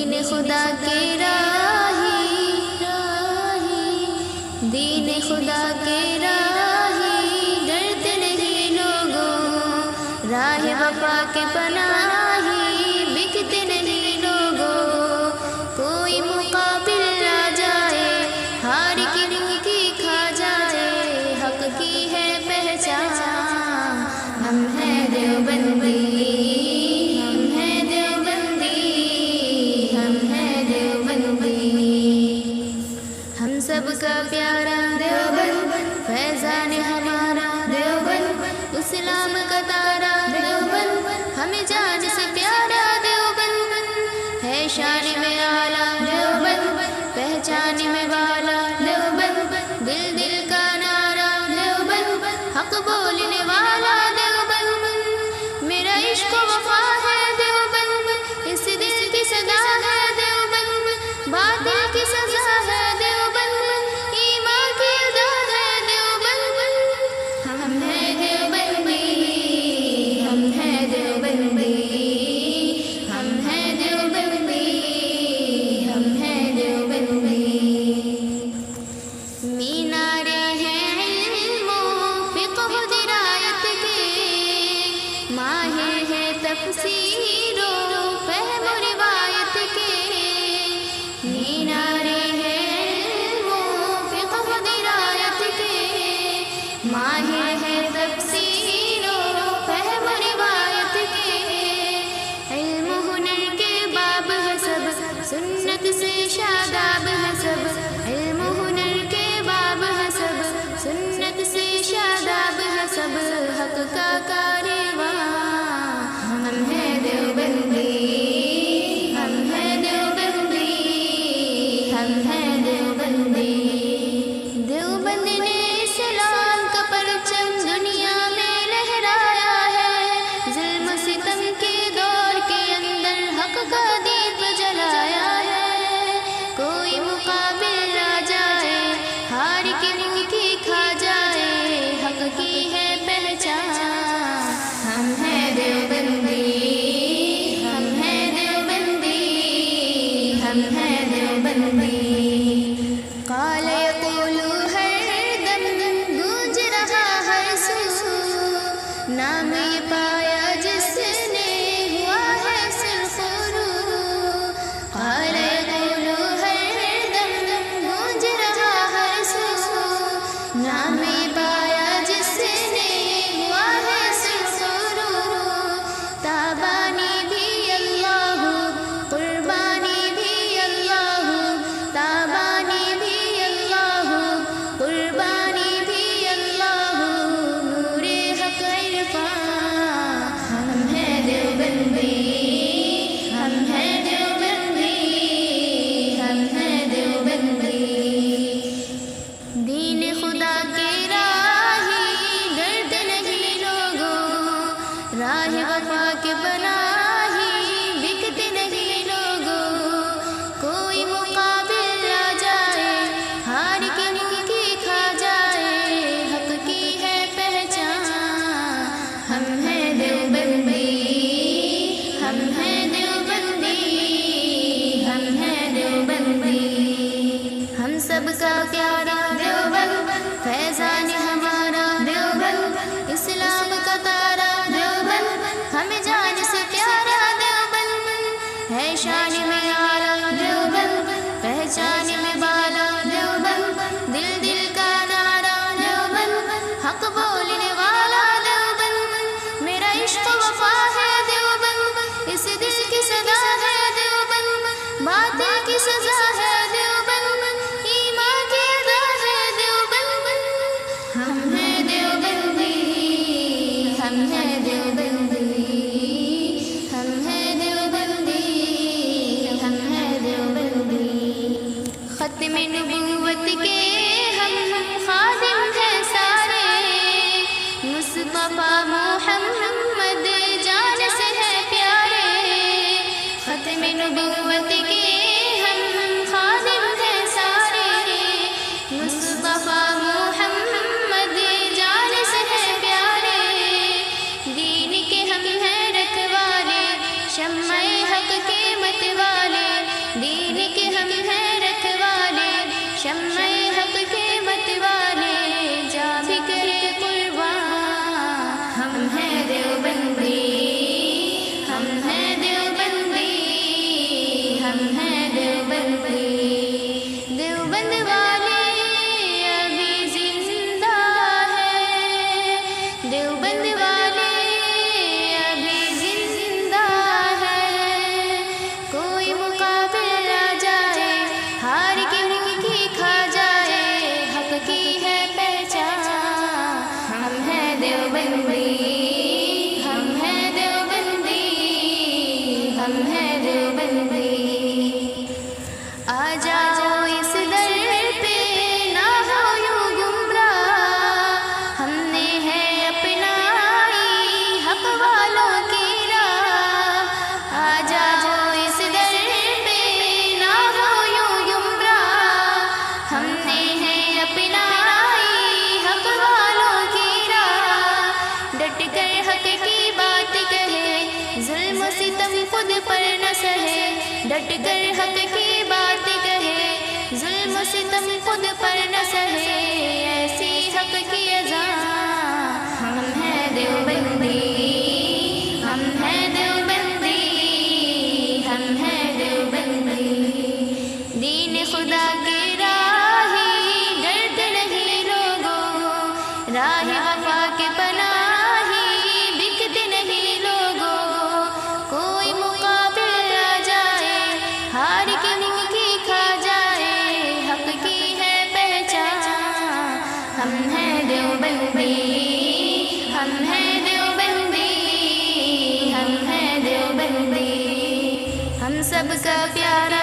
دین خدا کے راہی، دین خدا کے راہی، ڈرتے نہیں لوگوں، راہ وفا کے پناہی، بکتے نہیں لوگوں، کوئی مقابل آ جائے، ہار کی روح کی کھا جائے، حق کی ہے پہچان، ہم ہیں دیوبندی، ہم ہیں دیوبندی، ہم ہیں دیوبندی، ہم سب کا پیارا دیوبند، فیضان ہمارا دیوبند، اسلام کا تارا دیوبند، ہمیں جان سے پیارا دیوبند، ہے شان میں اعلیٰ دیوبند، پہچان میں والا دیوبند، دل دل کا نعرہ دیوبند، حق بولنے والا دیوبند، میرا عشق و وفا ہے دیوبند، اس دل کی صدا ہے دیوبند، باطل کی سزا ہے دیوبند، ایمان کی ادا ہے دیوبند، ہم ہیں دیوبندی، ہم ہیں دیوبندی، ہم ہیں دیوبندی، ہم ہیں دیوبندی، مینارے ہیں علم و فقہ و درایت کے، ماہر ہے تفسیر و فہم و روایت کے، مینارے ہیں علم و فقہ و درایت کے، ماہر ہے تفسیر و فہم و روایت کے، علم و ہنر کے باب ہے سب، سنت سے شاداب ہے سب، علم و ہنر کے باب ہے سب، سنت سے شاداب ہے سب، حق کا کارواں، ہم ہیں دیوبندی، ہم ہیں دیوبندی، ہم ہیں دیوبندی، دیوبند نے اسلام کا پرچم دنیا میں لہرایا ہے، ظلم و ستم کے دور کے اندر حق کا دیپ جلایا ہے، کوئی مقابل آ جائے، ہار کی روح کی کھا جائے، حق کی ہے پہچان، ہم ہیں دیوبندی، ہم ہیں دیوبندی، ہم ہیں دیوبندی، قال یقول ہر دم گونج رہا ہر سو، نام یہ پایا جس نے ہوا ہے صرف رو، قال یقول ہر دم گونج رہا ہر سو، نام یہ پایا جس نے ہوا ہے صرف رو، تابانی بھی اللہ، قربانی بھی اللہ، تابانی بھی اللہ، قربانی بھی اللہ، نور حق عرفان، ہم ہیں دیوبندی، ہم ہیں دیوبندی، ہم ہیں دیوبندی، دین خدا کے راہی، ڈرتے نہیں لوگوں، راہ وفا کے پناہی، بکتے نہیں لوگوں، کوئی مقابل آ جائے، ہار کی روح کی کھا جائے، حق کی ہے پہچان، ہم ہیں دیوبندی، ہم ہیں دیوبندی، ہم ہیں دیوبندی، ہم سب کا پیارا دیوبند، فیضان ہمارا دیوبند، اسلام کا تارا دیوبند، ہمیں جان سے پیارا دیوبند، ہے شان میں اعلیٰ دیوبند، پہچان میں بالا دیوبند، دل دل کا نعرہ دیوبند، حق بولنے والا دیوبند، میرا عشق و وفا ہے دیوبند، اس دل کی صدا ہے دیوبند، باطل کی سزا ہے دیوبند، ایمان کی ادا ہے دیوبند، ہم ہیں دیوبندی، ہم ہیں دیوبندی، ہم ہیں دیوبندی، ہم ہیں دیوبندی، ختم نبوت کے ہم خادم ہیں سارے، مصطفیٰ محمد جان سے ہے پیارے، ختم نبوت کے ہم خادم ہیں سارے، مصطفیٰ محمد جان سے ہے پیارے، دین کے ہم ہیں رکھوالے، شمع حق کے مت والے، سہے، ڈٹ کر حق کی بات کہے، ظلم و ستم خود پر نہ سہے، ایسی حق کی اذان۔ ہم ہیں دیوبندی، ہم ہیں دیوبندی، ہم ہیں دیوبندی، دین خدا کی راہی ڈرتے نہیں لوگوں، راہ وفا کے پناہی بکتے نہیں لوگوں، کوئی مقابل آ جائے ہار کے منہ کی کھا جائے، حق کی ہے پہچان۔ ہم ہیں دیوبندی، ہم ہیں دیوبندی، ہم ہیں دیوبندی، ہم سب کا پیارا